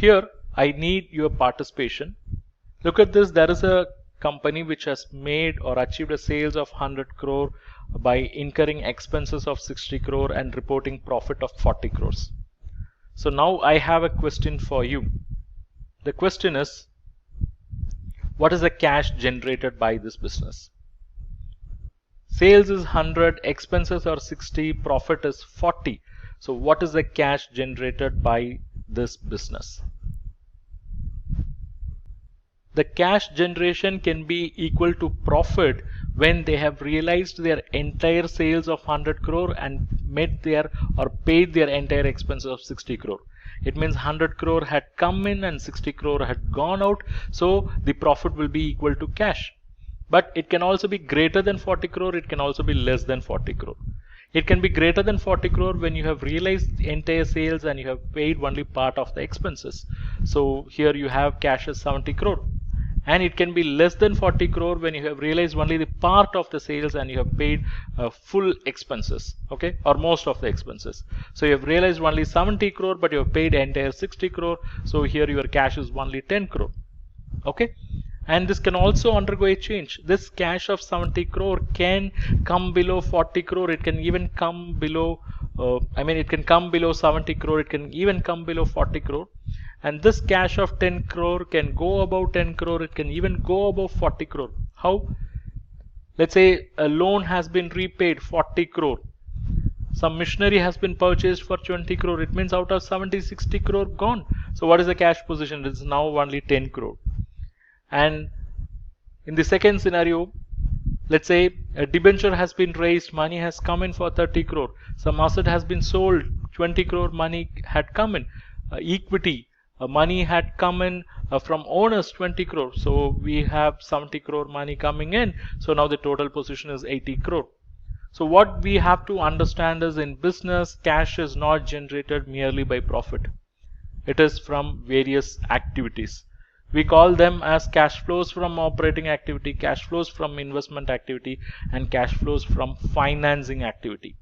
here I need your participation. Look at this. There is a company which has made or achieved a sales of 100 crore by incurring expenses of 60 crore and reporting profit of 40 crores. So now I have a question for you. The question is, what is the cash generated by this business? Sales is 100, expenses are 60, profit is 40. So what is the cash generated by this business? The cash generation can be equal to profit when they have realized their entire sales of 100 crore and met their or paid their entire expenses of 60 crore. It means 100 crore had come in and 60 crore had gone out. So the profit will be equal to cash. But it can also be greater than 40 crore. It can also be less than 40 crore. It can be greater than 40 crore when you have realized the entire sales and you have paid only part of the expenses. So here you have cash as 70 crore. And it can be less than 40 crore when you have realized only the part of the sales and you have paid full expenses, okay, or most of the expenses. So you have realized only 70 crore but you have paid entire 60 crore. So here your cash is only 10 crore, okay. And this can also undergo a change. This cash of 70 crore can come below 40 crore. It can even come below, it can come below 70 crore. It can even come below 40 crore. And this cash of 10 crore can go above 10 crore. It can even go above 40 crore. How? Let's say a loan has been repaid 40 crore. Some machinery has been purchased for 20 crore. It means out of 70, 60 crore gone. So what is the cash position? It is now only 10 crore. And in the second scenario, let's say a debenture has been raised, money has come in for 30 crore. Some asset has been sold, 20 crore money had come in. Equity, money had come in from owners, 20 crore. So we have 70 crore money coming in. So now the total position is 80 crore. So what we have to understand is, in business, cash is not generated merely by profit. It is from various activities. We call them as cash flows from operating activity, cash flows from investment activity, and cash flows from financing activity.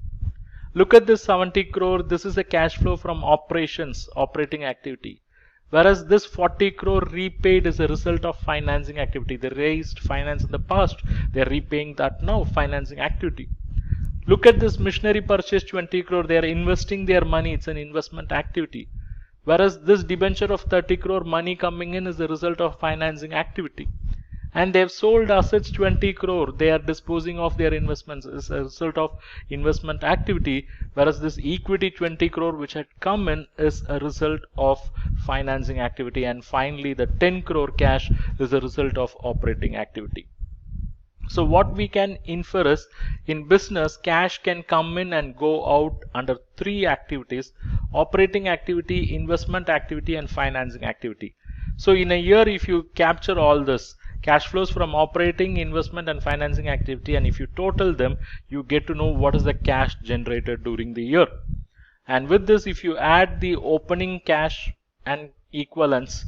Look at this 70 crore. This is a cash flow from operations, operating activity. Whereas this 40 crore repaid is a result of financing activity. They raised finance in the past. They are repaying that now, financing activity. Look at this machinery purchase 20 crore. They are investing their money. It's an investment activity. Whereas this debenture of 30 crore money coming in is the result of financing activity. And they have sold assets 20 crore. They are disposing of their investments as a result of investment activity. Whereas this equity 20 crore which had come in is a result of financing activity. And finally the 10 crore cash is a result of operating activity. So what we can infer is, in business, cash can come in and go out under three activities: operating activity, investment activity, and financing activity. So in a year, if you capture all this, cash flows from operating, investment, and financing activity, and if you total them, you get to know what is the cash generated during the year. And with this, if you add the opening cash and equivalents,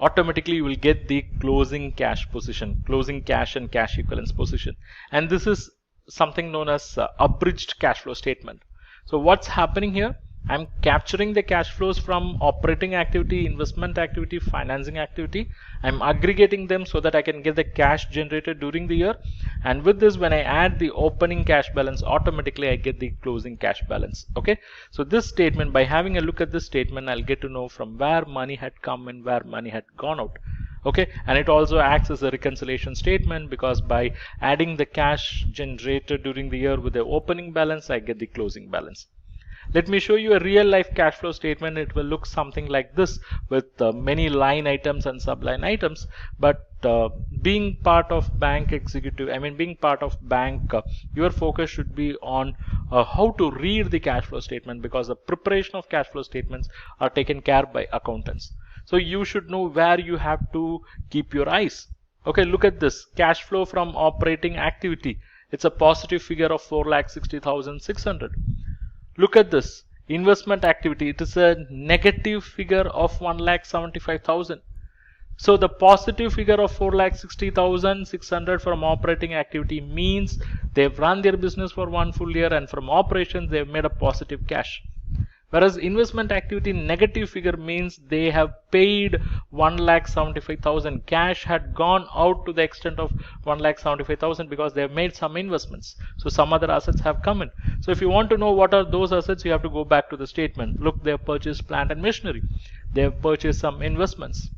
automatically you will get the closing cash position, closing cash and cash equivalents position. And this is something known as abridged cash flow statement. So what's happening here? I'm capturing the cash flows from operating activity, investment activity, financing activity. I'm aggregating them so that I can get the cash generated during the year. And with this, when I add the opening cash balance, automatically I get the closing cash balance. Okay. So this statement, by having a look at this statement, I'll get to know from where money had come in, where money had gone out. Okay. And it also acts as a reconciliation statement, because by adding the cash generated during the year with the opening balance, I get the closing balance. Let me show you a real life cash flow statement. It will look something like this, with many line items and subline items. But being part of bank executive, being part of bank, your focus should be on how to read the cash flow statement, because the preparation of cash flow statements are taken care by accountants. So you should know where you have to keep your eyes. Okay, look at this cash flow from operating activity. It's a positive figure of 4,60,600. Look at this investment activity. It is a negative figure of 1,75,000. So the positive figure of 4,60,600 from operating activity means they've run their business for one full year, and from operations they've made a positive cash. Whereas investment activity negative figure means they have paid 1,75,000. Cash had gone out to the extent of 1,75,000 because they have made some investments. So some other assets have come in. So if you want to know what are those assets, you have to go back to the statement. Look, they have purchased plant and machinery. They have purchased some investments.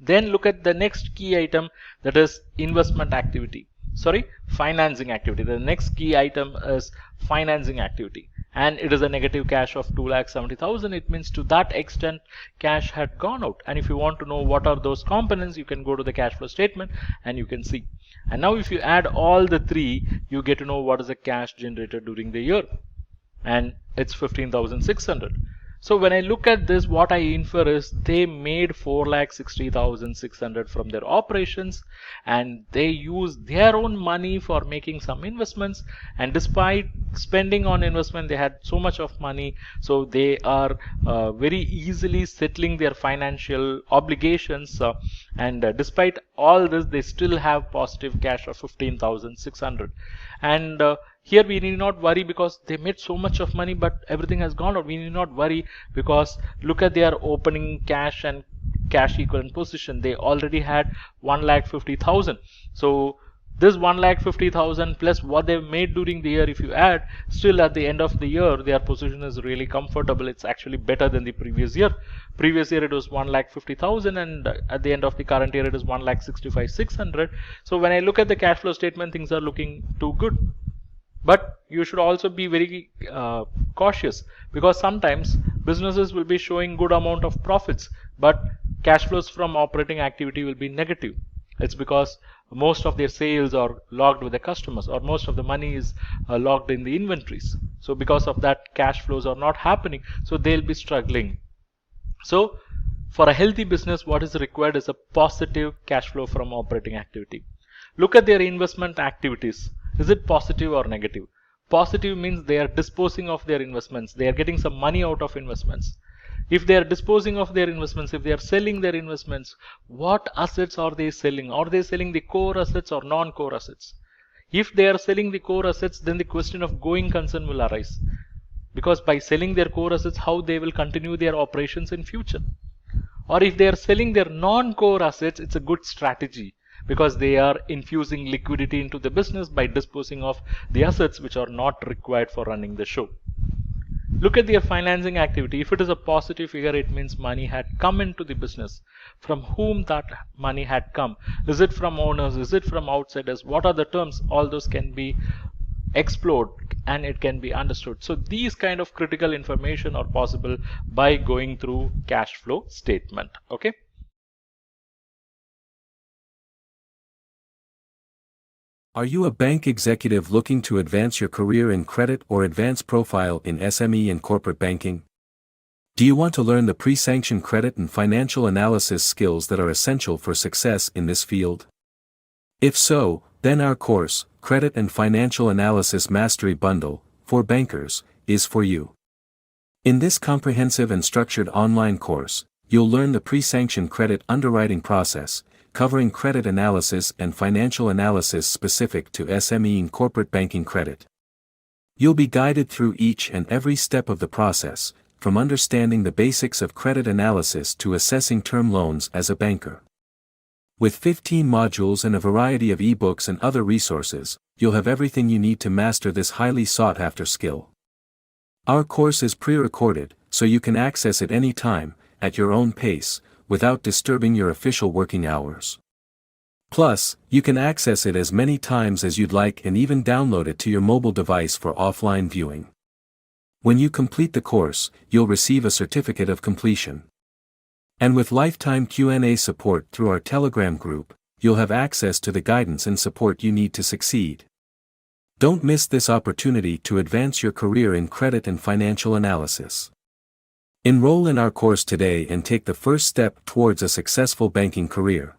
Then look at the next key item, that is investment activity. Sorry, financing activity. The next key item is financing activity, and it is a negative cash of 2,70,000. It means to that extent cash had gone out. And if you want to know what are those components, you can go to the cash flow statement and you can see. And now if you add all the three, you get to know what is the cash generated during the year, and it's 15,600. So when I look at this, what I infer is they made 4,60,600 from their operations, and they use their own money for making some investments, and despite spending on investment they had so much of money, so they are very easily settling their financial obligations, and despite all this they still have positive cash of 15,600. And here we need not worry because they made so much of money, but everything has gone out. We need not worry because look at their opening cash and cash equivalent position. They already had 1,50,000. So this 1,50,000 plus what they've made during the year, if you add, still at the end of the year their position is really comfortable. It's actually better than the previous year. Previous year it was 1,50,000, and at the end of the current year it is 1,65,600. So when I look at the cash flow statement, things are looking too good. But you should also be very cautious, because sometimes businesses will be showing good amount of profits, but cash flows from operating activity will be negative. It's because most of their sales are logged with the customers, or most of the money is logged in the inventories. So because of that, cash flows are not happening, so they'll be struggling. So for a healthy business, what is required is a positive cash flow from operating activity. Look at their investment activities. Is it positive or negative? Positive means they are disposing of their investments. They are getting some money out of investments. If they are disposing of their investments, if they are selling their investments, what assets are they selling? Are they selling the core assets or non-core assets? If they are selling the core assets, then the question of going concern will arise. Because by selling their core assets, how they will continue their operations in future? Or if they are selling their non-core assets, it's a good strategy, because they are infusing liquidity into the business by disposing of the assets which are not required for running the show. Look at their financing activity. If it is a positive figure, it means money had come into the business. From whom that money had come? Is it from owners? Is it from outsiders? What are the terms? All those can be explored and it can be understood. So these kind of critical information are possible by going through cash flow statement. Okay. Are you a bank executive looking to advance your career in credit or advance profile in SME and corporate banking? Do you want to learn the pre-sanctioned credit and financial analysis skills that are essential for success in this field? If so, then our course, Credit and Financial Analysis Mastery Bundle, for bankers, is for you. In this comprehensive and structured online course, you'll learn the pre-sanctioned credit underwriting process, covering credit analysis and financial analysis specific to SME and corporate banking credit. You'll be guided through each and every step of the process, from understanding the basics of credit analysis to assessing term loans as a banker. With 15 modules and a variety of ebooks and other resources, you'll have everything you need to master this highly sought-after skill. Our course is pre-recorded, so you can access it any time, at your own pace, without disturbing your official working hours. Plus, you can access it as many times as you'd like and even download it to your mobile device for offline viewing. When you complete the course, you'll receive a certificate of completion. And with lifetime Q&A support through our Telegram group, you'll have access to the guidance and support you need to succeed. Don't miss this opportunity to advance your career in credit and financial analysis. Enroll in our course today and take the first step towards a successful banking career.